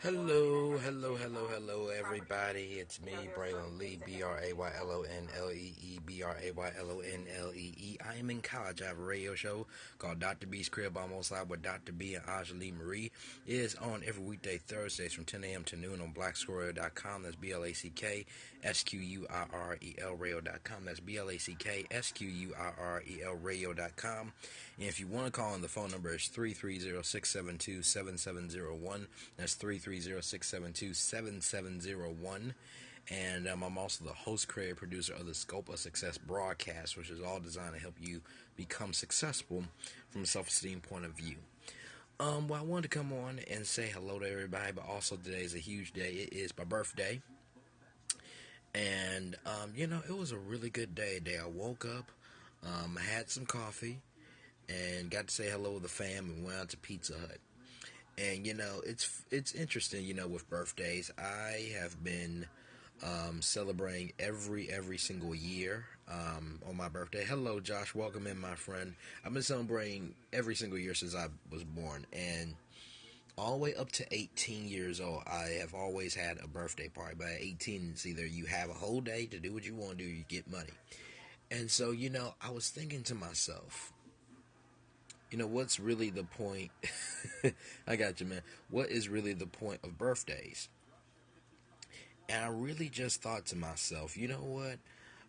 Hello, hello, hello, hello, everybody. It's me, Braylon Lee, BraylonLee, I am in college. I have a radio show called Dr. B's Crib Almost Live with Dr. B and Ajalee Marie. It is on every weekday Thursdays from 10 a.m. to noon on BlackSquirrel.com. That's BlackSquirrel radio.com. That's BlackSquirrel radio.com. And if you want to call in, the phone number is 330-672-7701. That's 330-672-7701. And I'm also the host, creator, producer of the Scope of Success broadcast, which is all designed to help you become successful from a self-esteem point of view. Well, I wanted to come on and say hello to everybody, but also today is a huge day. It is my birthday. And, it was a really good day today. I woke up, I had some coffee, and got to say hello to the fam and went out to Pizza Hut. And it's interesting. With birthdays, I have been celebrating every single year on my birthday. Hello, Josh. Welcome in, my friend. I've been celebrating every single year since I was born, and all the way up to 18 years old, I have always had a birthday party. But at 18, it's either you have a whole day to do what you want to do, or you get money. And so, I was thinking to myself, what's really the point? I got you, man. What is really the point of birthdays? And I really just thought to myself, you know what?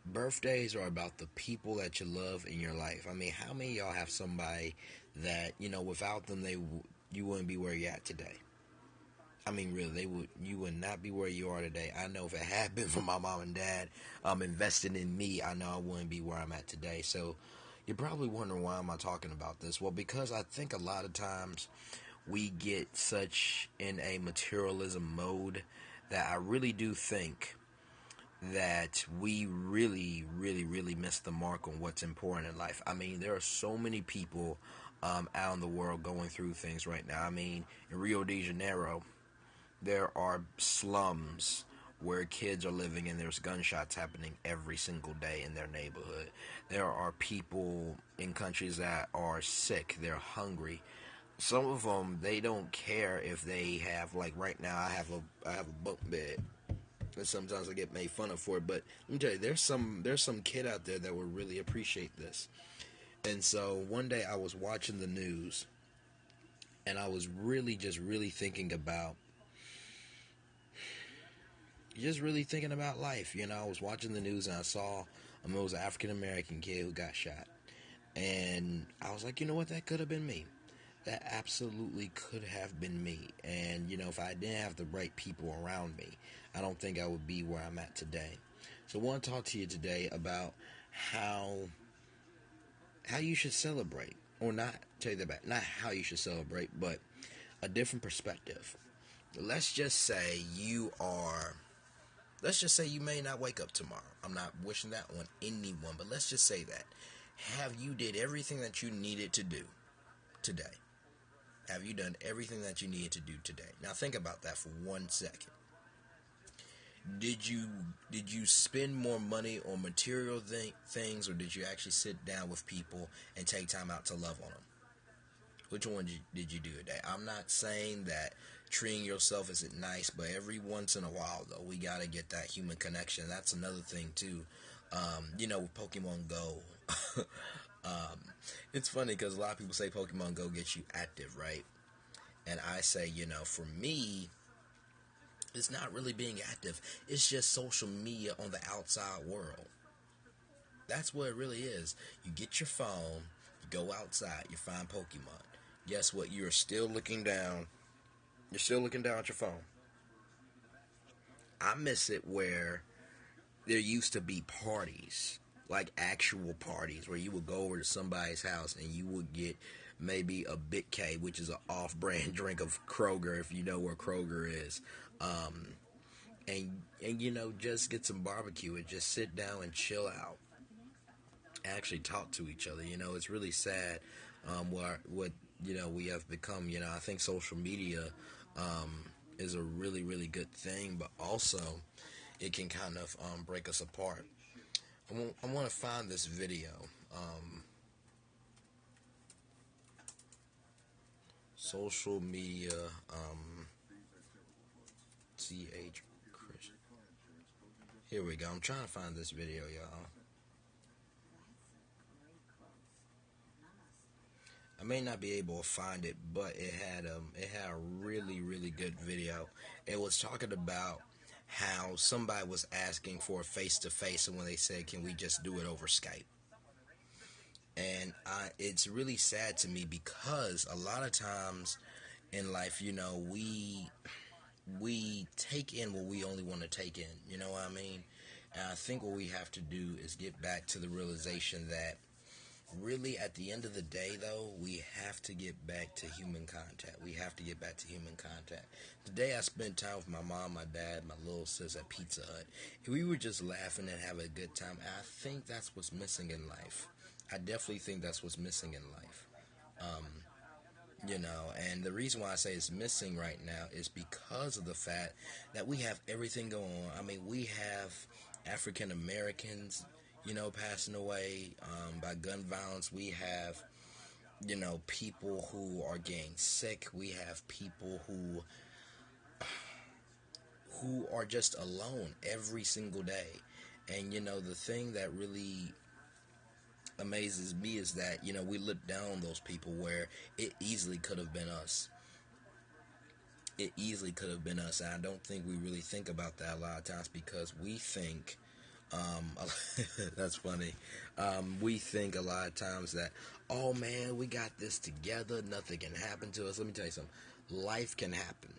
Birthdays are about the people that you love in your life. I mean, how many of y'all have somebody that, without them, you wouldn't be where you're at today? I mean, really, you would not be where you are today. I know if it had been for my mom and dad investing in me, I know I wouldn't be where I'm at today. So you're probably wondering, why am I talking about this? Well, because I think a lot of times we get such in a materialism mode that I really do think that we really, really, really miss the mark on what's important in life. I mean, there are so many people out in the world going through things right now. I mean, in Rio de Janeiro, there are slums where kids are living and there's gunshots happening every single day in their neighborhood. There are people in countries that are sick, they're hungry. Some of them, they don't care if they have, like right now, I have a bunk bed, and sometimes I get made fun of for it. But let me tell you, there's some kid out there that would really appreciate this. And so one day I was watching the news, and I was really thinking about life. I was watching the news and I saw it was an African American kid who got shot, and I was like, you know what, that could have been me. That absolutely could have been me. And if I didn't have the right people around me, I don't think I would be where I'm at today. So I want to talk to you today about how you should celebrate, or not. Tell you that, not how you should celebrate, but a different perspective. Let's just say you may not wake up tomorrow. I'm not wishing that on anyone, but let's just say that. Have you did everything that you needed to do today? Have you done everything that you needed to do today? Now think about that for 1 second. Did you spend more money on material things, or did you actually sit down with people and take time out to love on them? Which one did you do today? I'm not saying that treating yourself isn't nice, but every once in a while, though, we got to get that human connection. That's another thing, too. With Pokemon Go. It's funny because a lot of people say Pokemon Go gets you active, right? And I say, for me, it's not really being active. It's just social media on the outside world. That's what it really is. You get your phone, you go outside, you find Pokemon. Guess what? You're still looking down. You're still looking down at your phone. I miss it where there used to be parties, like actual parties, where you would go over to somebody's house and you would get maybe a Big K, which is an off-brand drink of Kroger, if you know where Kroger is, and just get some barbecue and just sit down and chill out, actually talk to each other. It's really sad what we have become. I think social media is a really, really good thing, but also it can kind of break us apart. I want to find this video. Social media Here we go. I'm trying to find this video, y'all. I may not be able to find it, but it had a really good video. It was talking about how somebody was asking for a face to face, and when they said, "Can we just do it over Skype?" And it's really sad to me because a lot of times in life, we take in what we only want to take in. You know what I mean? And I think what we have to do is get back to the realization that really, at the end of the day, though, we have to get back to human contact. We have to get back to human contact. Today, I spent time with my mom, my dad, my little sis at Pizza Hut. And we were just laughing and having a good time. And I think that's what's missing in life. I definitely think that's what's missing in life. Um, and the reason why I say it's missing right now is because of the fact that we have everything going on. I mean, we have African Americans, passing away by gun violence. We have, people who are getting sick. We have people who are just alone every single day. And the thing that really amazes me is that we look down on those people where it easily could have been us. It easily could have been us, and I don't think we really think about that a lot of times because we think that's funny. We think a lot of times that, oh man, we got this together, nothing can happen to us. Let me tell you something. Life can happen.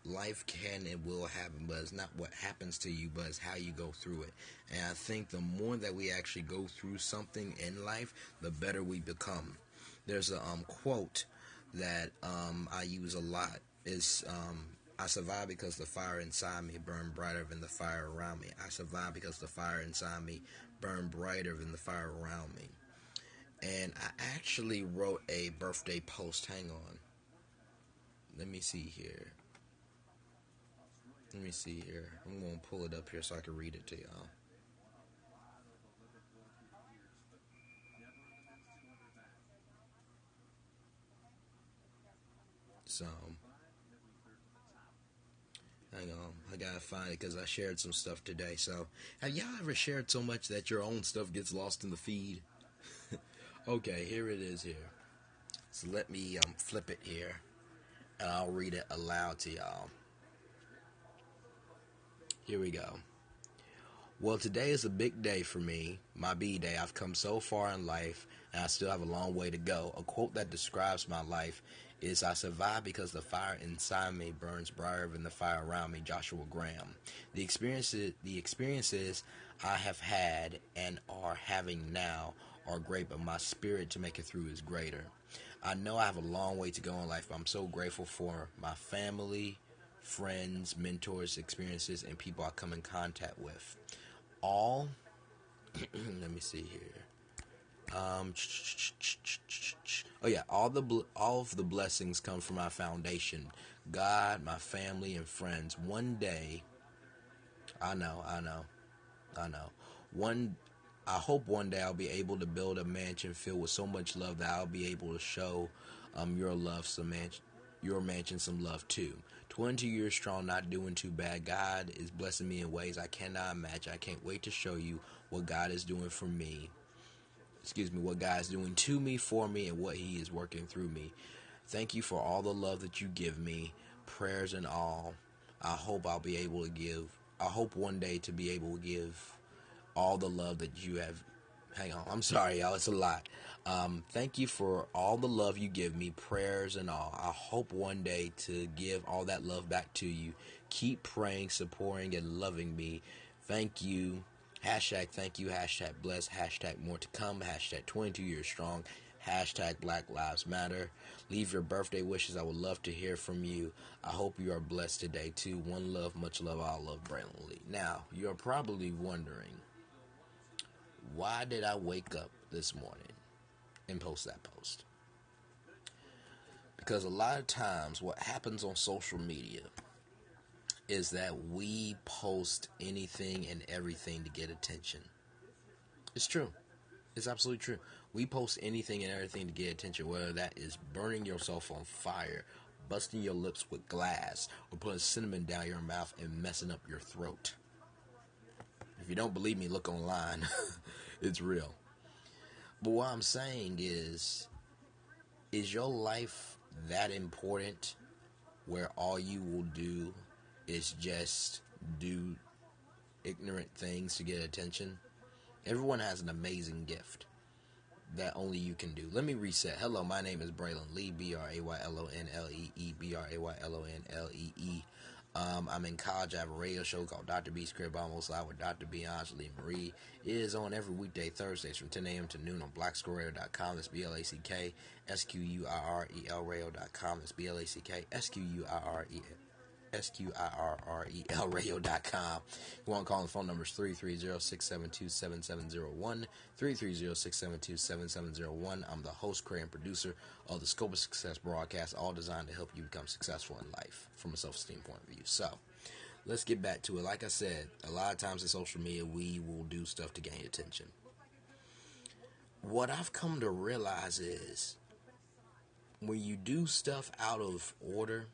Life can and will happen, but it's not what happens to you, but it's how you go through it. And I think the more that we actually go through something in life, the better we become. There's a quote that I use a lot. Is I survive because the fire inside me burned brighter than the fire around me. I survive because the fire inside me burned brighter than the fire around me. And I actually wrote a birthday post. Hang on. Let me see here. I'm going to pull it up here so I can read it to y'all. So, hang on. I got to find it because I shared some stuff today. So, have y'all ever shared so much that your own stuff gets lost in the feed? Okay, here it is here. So let me flip it here, and I'll read it aloud to y'all. Here we go. Well, today is a big day for me, my B-Day. I've come so far in life, and I still have a long way to go. A quote that describes my life is, I survive because the fire inside me burns brighter than the fire around me, Joshua Graham. The experiences I have had and are having now are great, but my spirit to make it through is greater. I know I have a long way to go in life, but I'm so grateful for my family, friends, mentors, experiences, and people I come in contact with. All, let me see here. Oh yeah, all of the blessings come from my foundation, God, my family, and friends. One day, I know. One, I hope one day I'll be able to build a mansion filled with so much love that I'll be able to show your mansion some love too. 22 years strong, not doing too bad. God is blessing me in ways I cannot imagine. I can't wait to show you what God is doing for me. What God is doing to me, for me, and what He is working through me. Thank you for all the love that you give me, prayers and all. I hope I hope one day to be able to give all the love that you have. Hang on, I'm sorry, y'all. It's a lot. Thank you for all the love you give me, prayers and all. I hope one day to give all that love back to you. Keep praying, supporting, and loving me. Thank you. Hashtag thank you. Hashtag bless. Hashtag more to come. Hashtag 22 years strong. Hashtag Black Lives Matter. Leave your birthday wishes. I would love to hear from you. I hope you are blessed today too. One love, much love. All love, Brandon Lee. Now, you're probably wondering, why did I wake up this morning and post that post? Because a lot of times what happens on social media is that we post anything and everything to get attention. It's true. It's absolutely true. We post anything and everything to get attention, whether that is burning yourself on fire, busting your lips with glass, or putting cinnamon down your mouth and messing up your throat. you don't believe me, look online. It's real. But what I'm saying is your life that important where all you will do is just do ignorant things to get attention? Everyone has an amazing gift that only you can do. Let me reset. Hello, my name is Braylon Lee, Braylonlee, Braylonlee. I'm in college. I have a radio show called Dr. B's Crib Almost Live with Dr. B, Angela Marie. It is on every weekday Thursdays from 10 a.m. to noon on blacksquirreradio.com. That's BLACKSQUIRREL radio.com. That's BLACKSQUIRREL radio.com. You want to call the phone numbers 330-672-7701, 330-672-7701. I'm the host, creator, and producer of the Scope of Success broadcast, all designed to help you become successful in life from a self-esteem point of view. So, let's get back to it. Like I said, a lot of times in social media, we will do stuff to gain attention. What I've come to realize is when you do stuff out of order,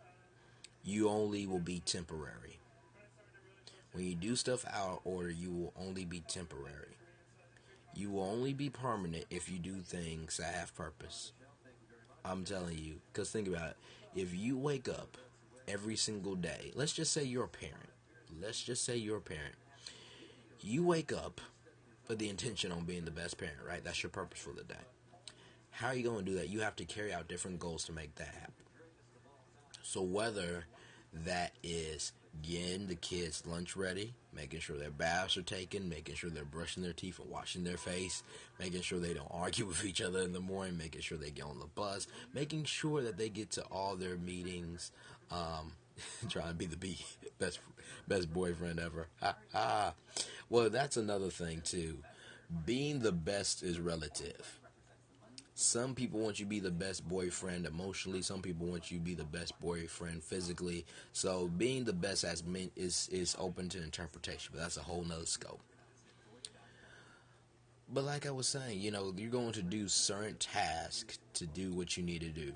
you only will be temporary. When you do stuff out of order, you will only be temporary. You will only be permanent if you do things that have purpose. I'm telling you, because think about it. If you wake up every single day, let's just say you're a parent. You wake up with the intention on being the best parent, right? That's your purpose for the day. How are you going to do that? You have to carry out different goals to make that happen. So whether that is getting the kids' lunch ready, making sure their baths are taken, making sure they're brushing their teeth and washing their face, making sure they don't argue with each other in the morning, making sure they get on the bus, making sure that they get to all their meetings, trying to be the best boyfriend ever. Well, that's another thing too. Being the best is relative. Some people want you to be the best boyfriend emotionally. Some people want you to be the best boyfriend physically. So being the best is open to interpretation, but that's a whole nother scope. But like I was saying, you're going to do certain tasks to do what you need to do.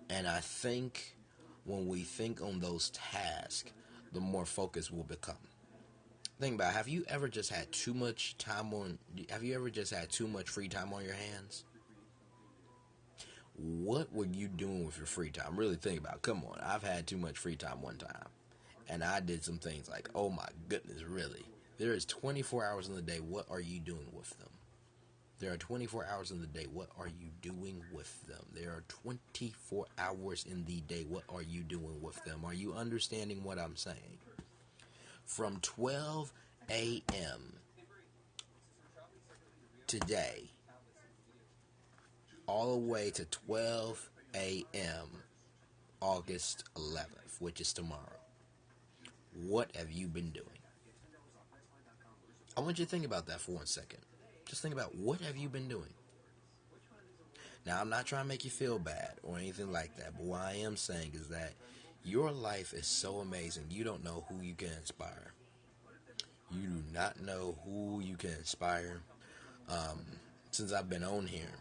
And I think when we think on those tasks, the more focused we'll become. Think about it. Have you ever just had too much free time on your hands? What were you doing with your free time? Really think about it. Come on. I've had too much free time one time. And I did some things like, oh my goodness, really? There is 24 hours in the day. What are you doing with them? There are 24 hours in the day. What are you doing with them? There are 24 hours in the day. What are you doing with them? Are you understanding what I'm saying? From 12 a.m. today all the way to 12 a.m. August 11th, which is tomorrow. What have you been doing? I want you to think about that for 1 second. Just think about what have you been doing? Now, I'm not trying to make you feel bad or anything like that, but what I am saying is that your life is so amazing, you don't know who you can inspire. You do not know who you can inspire. Since I've been on here,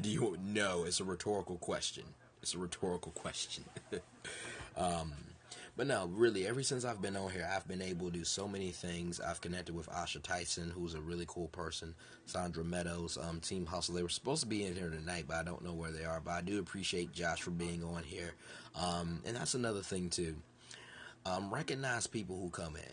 do you know? It's a rhetorical question. But no, really, ever since I've been on here, I've been able to do so many things. I've connected with Asha Tyson, who's a really cool person. Sandra Meadows, Team Hustle. They were supposed to be in here tonight, but I don't know where they are. But I do appreciate Josh for being on here. And that's another thing, too. Recognize people who come in.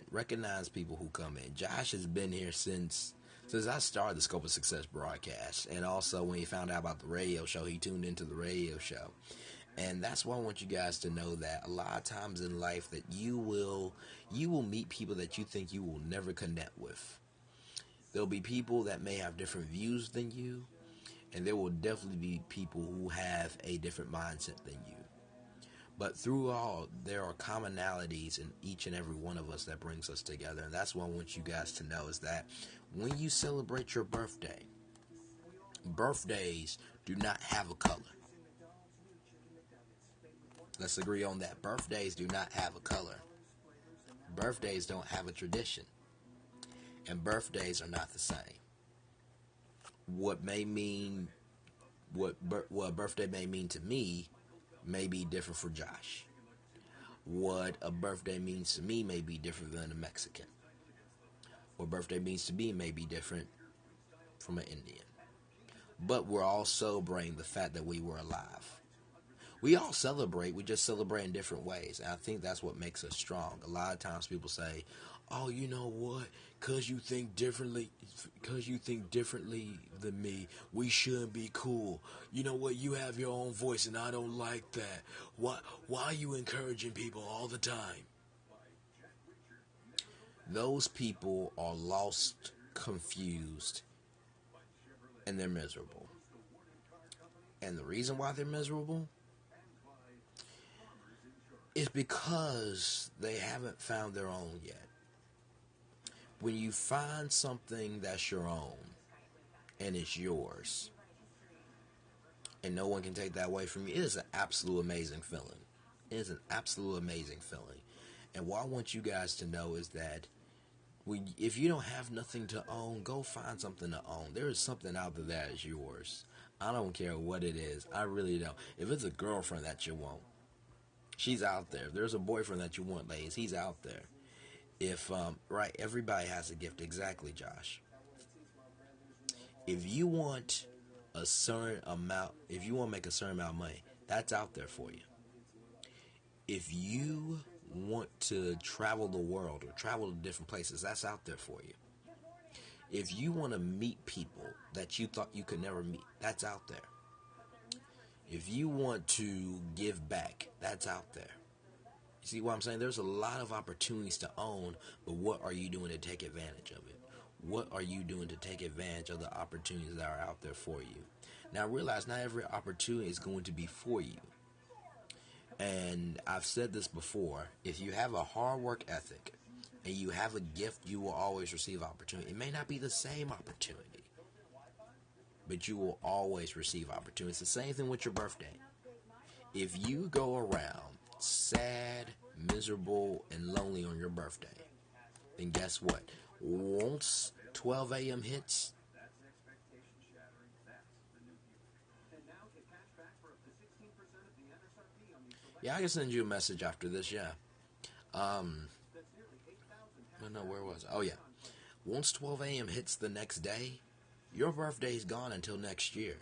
Josh has been here since I started the Scope of Success broadcast. And also when he found out about the radio show, he tuned into the radio show. And that's why I want you guys to know that a lot of times in life that you will meet people that you think you will never connect with. There'll be people that may have different views than you, and there will definitely be people who have a different mindset than you. But through all, there are commonalities in each and every one of us that brings us together. And that's what I want you guys to know is that when you celebrate your birthday, birthdays do not have a color. Let's agree on that. Birthdays do not have a color. Birthdays don't have a tradition. And birthdays are not the same. What a birthday may mean to me may be different for Josh. What a birthday means to me may be different than a Mexican. What birthday means to me may be different from an Indian. But we're all celebrating the fact that we were alive. We all celebrate, we just celebrate in different ways. And I think that's what makes us strong. A lot of times people say, oh, you know what? Because you think differently than me, we shouldn't be cool. You know what? You have your own voice and I don't like that. Why are you encouraging people all the time? Those people are lost, confused, and they're miserable. And the reason why they're miserable is because they haven't found their own yet. When you find something that's your own and it's yours and no one can take that away from you, it is an absolute amazing feeling. It is an absolute amazing feeling. And what I want you guys to know is that if you don't have nothing to own, go find something to own. There is something out there that is yours. I don't care what it is. I really don't. If it's a girlfriend that you want, she's out there. If there's a boyfriend that you want, ladies, he's out there. If right, everybody has a gift. Exactly, Josh. If you want a certain amount, if you want to make a certain amount of money, that's out there for you. If you want to travel the world or travel to different places, that's out there for you. If you want to meet people that you thought you could never meet, that's out there. If you want to give back, that's out there. You see what I'm saying? There's a lot of opportunities to own, but what are you doing to take advantage of it? What are you doing to take advantage of the opportunities that are out there for you? Now realize not every opportunity is going to be for you. And I've said this before, if you have a hard work ethic and you have a gift, you will always receive opportunity. It may not be the same opportunity, but you will always receive opportunity. It's the same thing with your birthday. If you go around sad, miserable, and lonely on your birthday, then guess what? Once 12 a.m. hits, yeah, I can send you a message after this, yeah. No, where was I? Oh, yeah. Once 12 a.m. hits the next day, your birthday's gone until next year.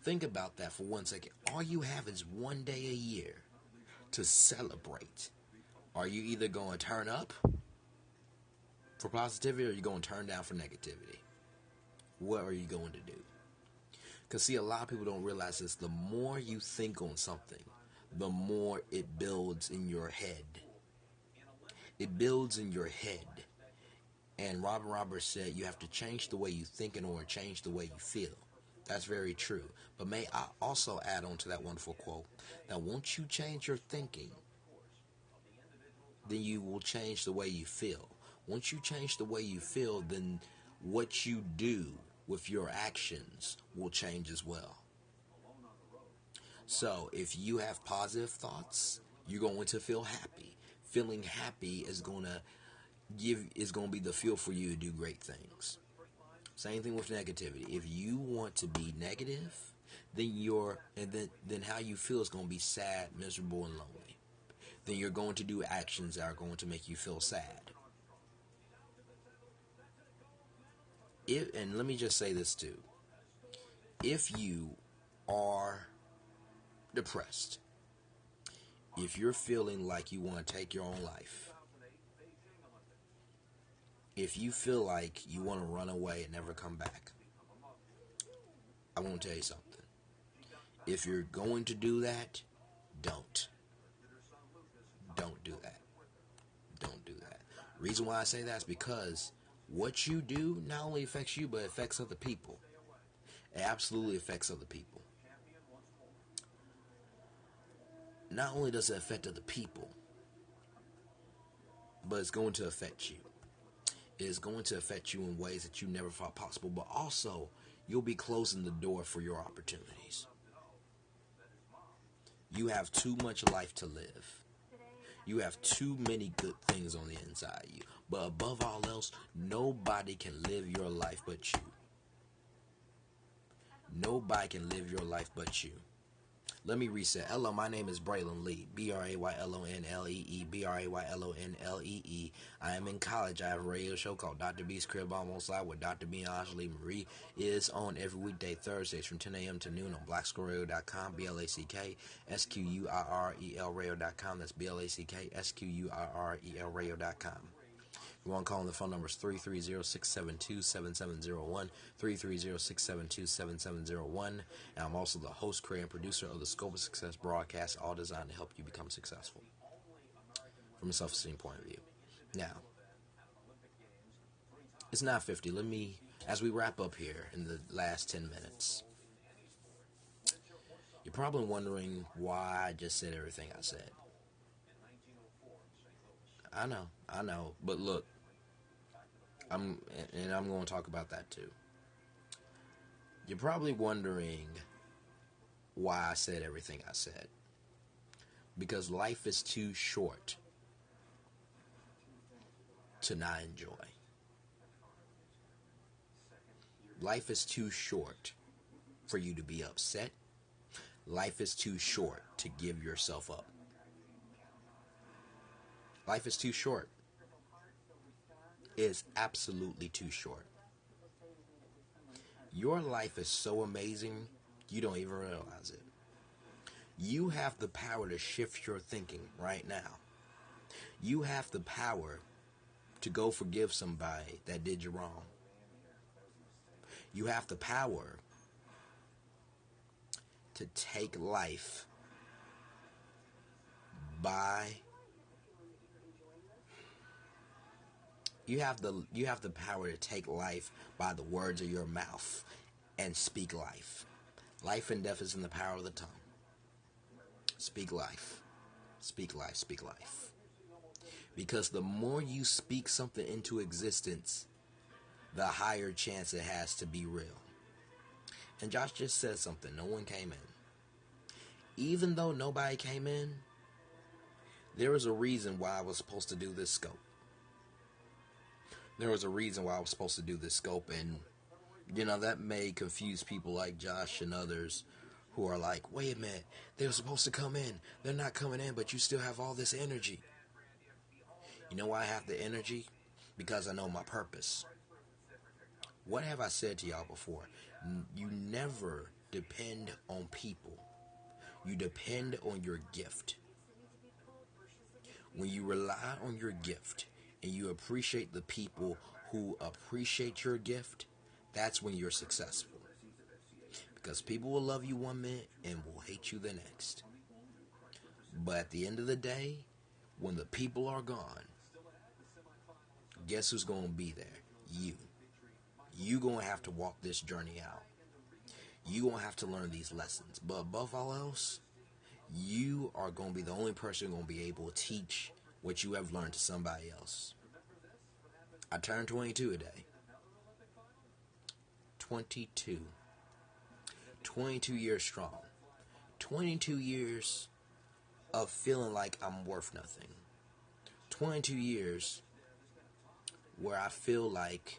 Think about that for 1 second. All you have is 1 day a year to celebrate. Are you either going to turn up for positivity or are you going to turn down for negativity? What are you going to do? Because, see, a lot of people don't realize this. The more you think on something, the more it builds in your head. It builds in your head. And Robin Roberts said you have to change the way you think in order to change the way you feel. That's very true. But may I also add on to that wonderful quote, that once you change your thinking, then you will change the way you feel. Once you change the way you feel, then what you do with your actions will change as well. So if you have positive thoughts, you're going to feel happy. Feeling happy is going to be the fuel for you to do great things. Same thing with negativity. If you want to be negative, then how you feel is going to be sad, miserable, and lonely. Then you're going to do actions that are going to make you feel sad. And let me just say this too. If you are depressed, if you're feeling like you want to take your own life, if you feel like you want to run away and never come back, I want to tell you something. If you're going to do that, don't do that. Don't do that. Reason why I say that is because what you do not only affects you, but it affects other people. It absolutely affects other people. Not only does it affect other people, but it's going to affect you. It is going to affect you in ways that you never thought possible, but also you'll be closing the door for your opportunities. You have too much life to live. You have too many good things on the inside of you. But above all else, nobody can live your life but you. Nobody can live your life but you. Let me reset. Hello, my name is Braylon Lee. Braylonlee. Braylonlee. I am in college. I have a radio show called Dr. B's Crib Almost Live with Dr. B and Anjali Marie. It is on every weekday Thursdays from 10 a.m. to noon on blacksquirrel.com. BlackSquirrel radio.com. That's BlackSquirrel radio.com. You want to call on the phone numbers 330-672-7701, 330-672-7701. And I'm also the host, creator, and producer of the Scope of Success broadcast, all designed to help you become successful from a self-esteem point of view. Now, it's 9:50. Let me, as we wrap up here in the last 10 minutes, you're probably wondering why I just said everything I said. I know, but look, I'm going to talk about that too. You're probably wondering why I said everything I said. Because life is too short to not enjoy. Life is too short for you to be upset. Life is too short to give yourself up. Life is too short. It is absolutely too short. Your life is so amazing, you don't even realize it. You have the power to shift your thinking right now. You have the power to go forgive somebody that did you wrong. You have the power to take life by You have the power to take life by the words of your mouth and speak life. Life and death is in the power of the tongue. Speak life. Speak life. Speak life. Because the more you speak something into existence, the higher chance it has to be real. And Josh just said something. No one came in. Even though nobody came in, there was a reason why I was supposed to do this scope. There was a reason why I was supposed to do this scope, and that may confuse people like Josh and others who are like, wait a minute, they were supposed to come in. They're not coming in, but you still have all this energy. You know why I have the energy? Because I know my purpose. What have I said to y'all before? You never depend on people. You depend on your gift. When you rely on your gift, and you appreciate the people who appreciate your gift, that's when you're successful. Because people will love you one minute and will hate you the next. But at the end of the day, when the people are gone, guess who's going to be there? You. You going to have to walk this journey out. You going to have to learn these lessons. But above all else, you are going to be the only person going to be able to teach what you have learned to somebody else. I turned 22 today. 22. 22 years strong. 22 years of feeling like I'm worth nothing. 22 years where I feel like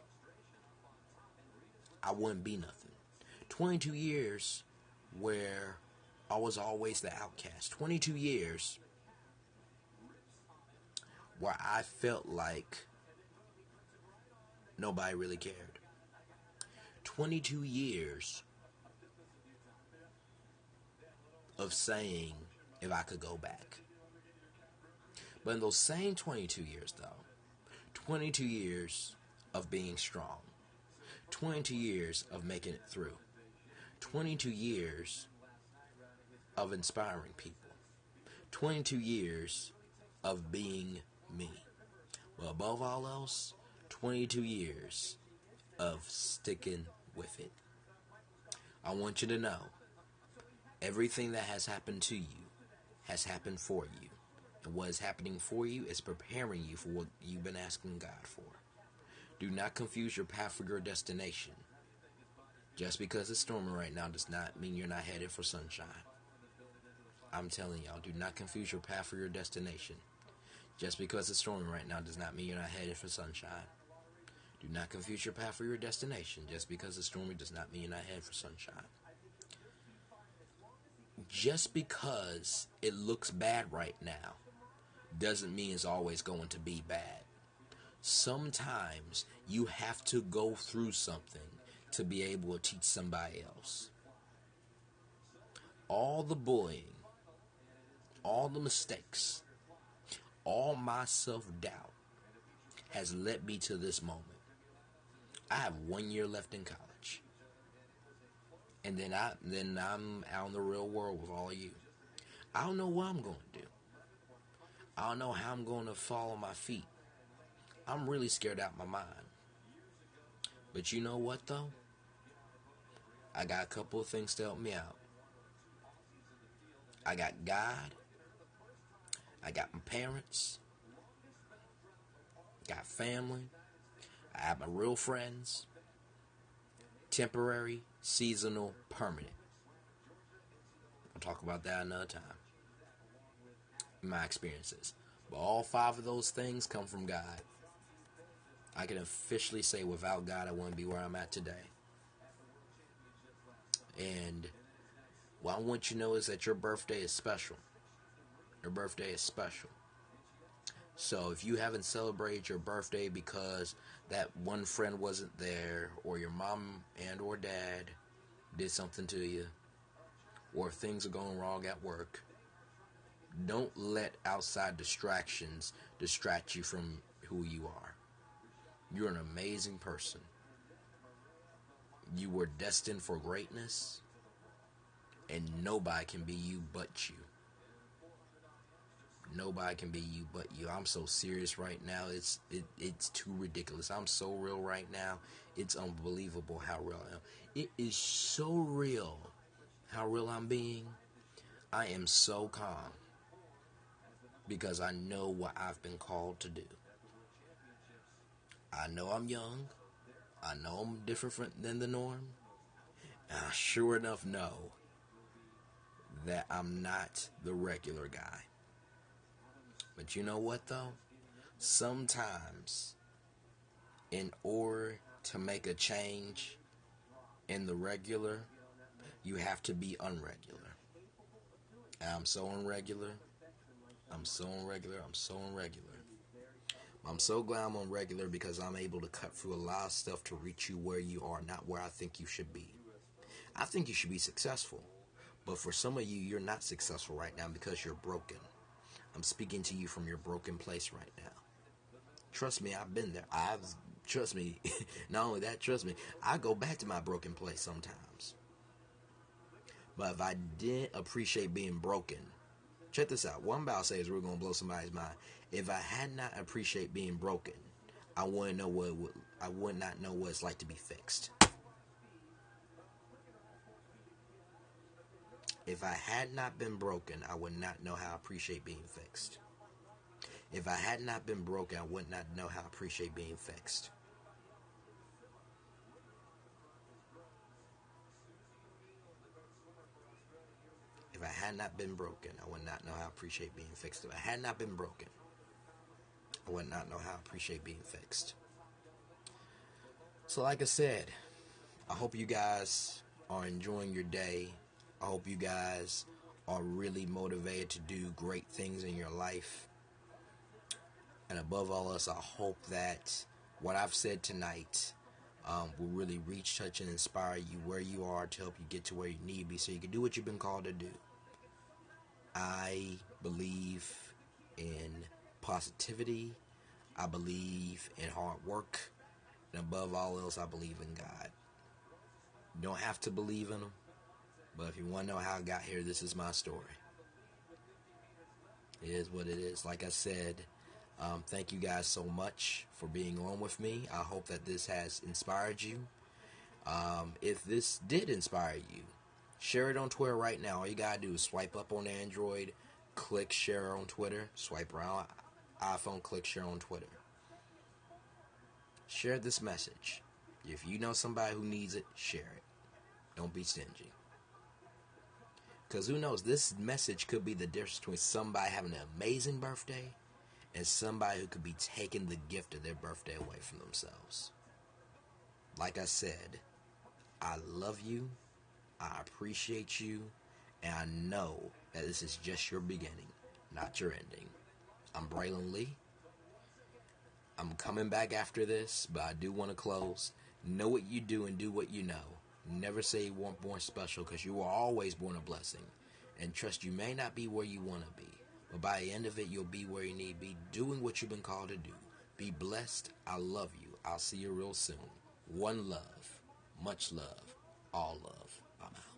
I wouldn't be nothing. 22 years where I was always the outcast. 22 years where I felt like nobody really cared. 22 years of saying if I could go back. But in those same 22 years, though, 22 years of being strong, 22 years of making it through, 22 years of inspiring people, 22 years of being me. Well, above all else, 22 years of sticking with it. I want you to know, everything that has happened to you has happened for you. And what is happening for you is preparing you for what you've been asking God for. Do not confuse your path for your destination. Just because it's storming right now does not mean you're not headed for sunshine. I'm telling y'all, do not confuse your path for your destination. Just because it's storming right now does not mean you're not headed for sunshine. Do not confuse your path for your destination. Just because it's stormy does not mean you're not headed for sunshine. just because it looks bad right now doesn't mean it's always going to be bad. Sometimes you have to go through something to be able to teach somebody else. All the bullying, all the mistakes, all my self-doubt has led me to this moment. I have 1 year left in college. And then I'm out in the real world with all of you. I don't know what I'm going to do. I don't know how I'm going to fall on my feet. I'm really scared out of my mind. But you know what, though? I got a couple of things to help me out. I got God. I got my parents. Got family. I have my real friends. Temporary, seasonal, permanent. I'll talk about that another time. My experiences. But all 5 of those things come from God. I can officially say without God, I wouldn't be where I'm at today. And what I want you to know is that your birthday is special. Your birthday is special. So if you haven't celebrated your birthday because that one friend wasn't there, or your mom and or dad did something to you, or things are going wrong at work, don't let outside distractions distract you from who you are. You're an amazing person. You were destined for greatness, and nobody can be you but you. Nobody can be you but you. I'm so serious right now. It's too ridiculous. I'm so real right now. It's unbelievable how real I am. It is so real how real I'm being. I am so calm because I know what I've been called to do. I know I'm young. I know I'm different than the norm. And I sure enough know that I'm not the regular guy. But you know what, though? Sometimes, in order to make a change in the regular, you have to be unregular. And I'm so unregular. I'm so unregular. I'm so unregular. I'm so glad I'm unregular because I'm able to cut through a lot of stuff to reach you where you are, not where I think you should be. I think you should be successful. But for some of you, you're not successful right now because you're broken. I'm speaking to you from your broken place right now. Trust me, I've been there. Trust me, not only that, trust me, I go back to my broken place sometimes. But if I didn't appreciate being broken, check this out. What I'm about to say is we're going to blow somebody's mind. If I had not appreciated being broken, I would not know what it's like to be fixed. If I had not been broken, I would not know how to appreciate being fixed. If I had not been broken, I would not know how to appreciate being fixed. If I had not been broken, I would not know how to appreciate being fixed. If I had not been broken, I would not know how to appreciate being fixed. So like I said, I hope you guys are enjoying your day. I hope you guys are really motivated to do great things in your life. And above all else, I hope that what I've said tonight will really reach, touch, and inspire you where you are to help you get to where you need to be so you can do what you've been called to do. I believe in positivity. I believe in hard work. And above all else, I believe in God. You don't have to believe in Him. But if you want to know how I got here, this is my story. It is what it is. Like I said, thank you guys so much for being on with me. I hope that this has inspired you. If this did inspire you, share it on Twitter right now. All you gotta do is swipe up on Android, click share on Twitter, swipe around iPhone, click share on Twitter. Share this message. If you know somebody who needs it, share it. Don't be stingy. Because who knows, this message could be the difference between somebody having an amazing birthday and somebody who could be taking the gift of their birthday away from themselves. Like I said, I love you, I appreciate you, And I know that this is just your beginning, not your ending. I'm Braylon Lee. I'm coming back after this, but I do want to close. Know what you do and do what you know. Never say you weren't born special, because you were always born a blessing. And trust, you may not be where you want to be, but by the end of it, you'll be where you need to be, doing what you've been called to do. Be blessed. I love you. I'll see you real soon. One love. Much love. All love. I'm out.